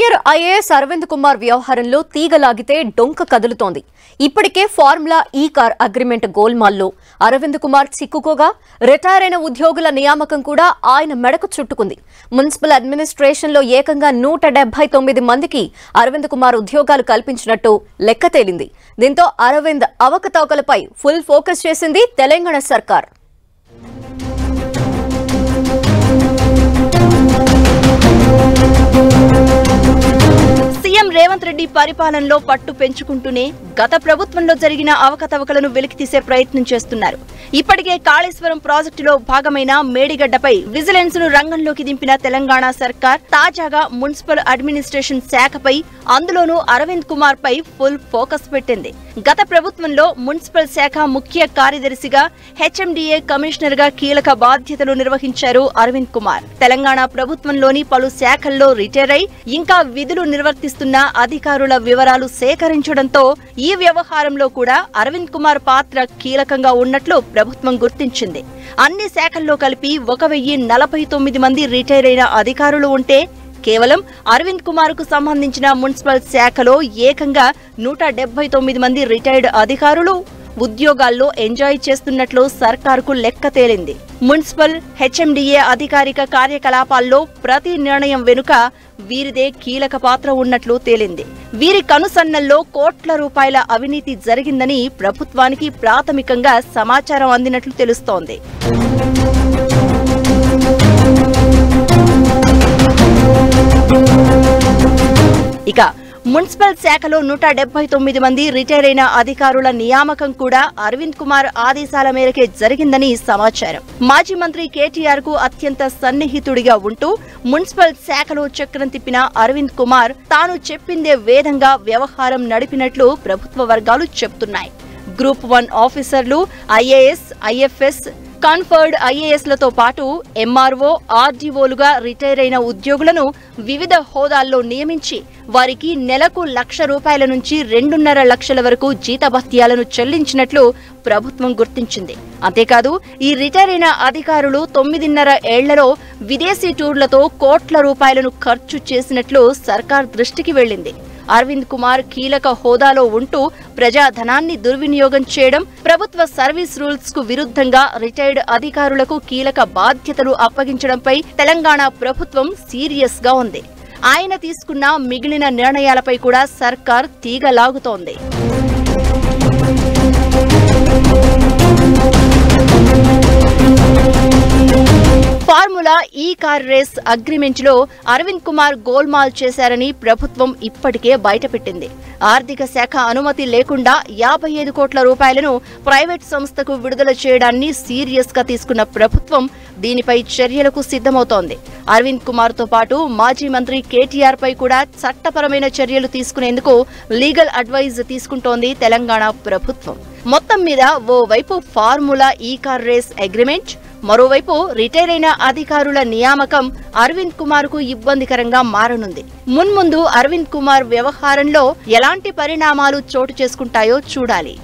Senior IAS Arvind Kumar వ్యవహారంలో తీగలాగితే డొంక కదులుతోంది. ఇప్పటికే ఫార్ములా ఈ కార్ అగ్రిమెంట్ గోల్మాల్లో అరవింద్ కుమార్ చిక్కుకోగా రిటైర్ అయిన ఉద్యోగుల నియామకం కూడా ఆయన మెడకు చుట్టుకుంది. మున్సిపల్ అడ్మినిస్ట్రేషన్ లో ఏకంగా 179 మందికి అరవింద్ కుమార్ ఉద్యోగాలు కల్పించినట్టు లెక్క తేలింది. దీంతో అరవింద్ అవకతవకలపై ఫుల్ ఫోకస్ చేసింది తెలంగాణ సర్కార్. సీఎం రేవంత్ రెడ్డి పరిపాలనలో పట్టు పెంచుకుంటూనే గత ప్రభుత్వంలో జరిగిన అవకతవకలను వెలికితీసే ప్రయత్నం చేస్తున్నారు. ఇప్పటికే కాళేశ్వరం ప్రాజెక్టులో భాగమైన మేడిగడ్డపై విజిలెన్స్ ను రంగంలోకి దింపిన తెలంగాణ సర్కార్ తాజాగా మున్సిపల్ అడ్మినిస్ట్రేషన్ శాఖపై, అందులోనూ అరవింద్ కుమార్ పై ఫుల్ ఫోకస్ పెట్టింది. గత ప్రభుత్వంలో మున్సిపల్ శాఖ ముఖ్య కార్యదర్శిగా, హెచ్ఎండిఏ కమిషనర్ గా కీలక బాధ్యతలు నిర్వహించారు అరవింద్ కుమార్. తెలంగాణ ప్రభుత్వంలోని పలు శాఖల్లో రిటైర్ అయి ఇంకా విధులు నిర్వర్తిస్తున్న అధికారుల వివరాలు సేకరించడంతో ఈ వ్యవహారంలో కూడా అరవింద్ కుమార్ పాత్ర కీలకంగా ఉన్నట్లు ప్రభుత్వం గుర్తించింది. అన్ని శాఖల్లో కలిపి 1049 మంది రిటైర్ అయిన అధికారులు ఉంటే కేవలం అరవింద్ కుమార్ కు సంబంధించిన మున్సిపల్ శాఖలో ఏకంగా 179 మంది రిటైర్డ్ అధికారులు ఉద్యోగాల్లో ఎంజాయ్ చేస్తున్నట్లు సర్కారుకు లెక్క తేలింది. మున్సిపల్ హెచ్ఎండిఏ అధికారిక కార్యకలాపాల్లో ప్రతి నిర్ణయం వెనుక వీరిదే కీలక పాత్ర ఉన్నట్లు తేలింది. వీరి కనుసన్నల్లో కోట్ల రూపాయల అవినీతి జరిగిందని ప్రభుత్వానికి ప్రాథమికంగా సమాచారం అందినట్లు తెలుస్తోంది. ఇక మున్సిపల్ శాఖలో 179 మంది రిటైర్ అయిన అధికారుల నియామకం కూడా అరవింద్ కుమార్ ఆదేశాల మేరకే జరిగిందని సమాచారం. మాజీ మంత్రి కేటీఆర్ కు అత్యంత సన్నిహితుడిగా ఉంటూ మున్సిపల్ శాఖలో చక్రం తిప్పిన అరవింద్ కుమార్ తాను చెప్పిందే వేదంగా వ్యవహారం నడిపినట్లు ప్రభుత్వ వర్గాలు చెబుతున్నాయి. గ్రూప్ 1 ఆఫీసర్లు, ఐఏఎస్, ఐఎఫ్ఎస్, కన్ఫర్డ్ ఐఏఎస్లతో పాటు ఎంఆర్ఓ, ఆర్డీఓలుగా రిటైర్ అయిన ఉద్యోగులను వివిధ హోదాల్లో నియమించి వారికి నెలకు ₹1,00,000 నుంచి 2.5 లక్షల వరకు జీతభత్యాలను చెల్లించినట్లు ప్రభుత్వం గుర్తించింది. అంతేకాదు ఈ రిటైర్ అయిన అధికారులు 9.5 ఏళ్లలో విదేశీ టూర్లతో కోట్ల రూపాయలను ఖర్చు చేసినట్లు సర్కార్ దృష్టికి వెళ్లింది. అరవింద్ కుమార్ కీలక హోదాలో ఉంటూ ప్రజాధనాన్ని దుర్వినియోగం చేయడం, ప్రభుత్వ సర్వీస్ రూల్స్ కు విరుద్ధంగా రిటైర్డ్ అధికారులకు కీలక బాధ్యతలు అప్పగించడంపై తెలంగాణ ప్రభుత్వం సీరియస్ గా ఉంది. ఆయన తీసుకున్న మిగిలిన నిర్ణయాలపై కూడా సర్కార్ తీగలాగుతోంది. ఫార్ములా ఈ కార్ రేస్ అగ్రిమెంట్ లో అరవింద్ కుమార్ గోల్మాల్ చేశారని ప్రభుత్వం ఇప్పటికే బయటపెట్టింది. ఆర్థిక శాఖ అనుమతి లేకుండా 55 కోట్ల రూపాయలను ప్రైవేట్ సంస్థకు విడుదల చేయడాన్ని సీరియస్ గా తీసుకున్న ప్రభుత్వం దీనిపై చర్యలకు సిద్ధమవుతోంది. అరవింద్ కుమార్ తో పాటు మాజీ మంత్రి కేటీఆర్ పై కూడా చట్టపరమైన చర్యలు తీసుకునేందుకు లీగల్ అడ్వైజ్ తీసుకుంటోంది తెలంగాణ ప్రభుత్వం. మొత్తం మీద ఓవైపు ఫార్ములా ఈ కార్ రేస్ అగ్రిమెంట్, మరోవైపు రిటైర్ అయిన అధికారుల నియామకం అరవింద్ కుమార్ కు ఇబ్బందికరంగా మారనుంది. మున్ముందు అరవింద్ కుమార్ వ్యవహారంలో ఎలాంటి పరిణామాలు చోటు చేసుకుంటాయో చూడాలి.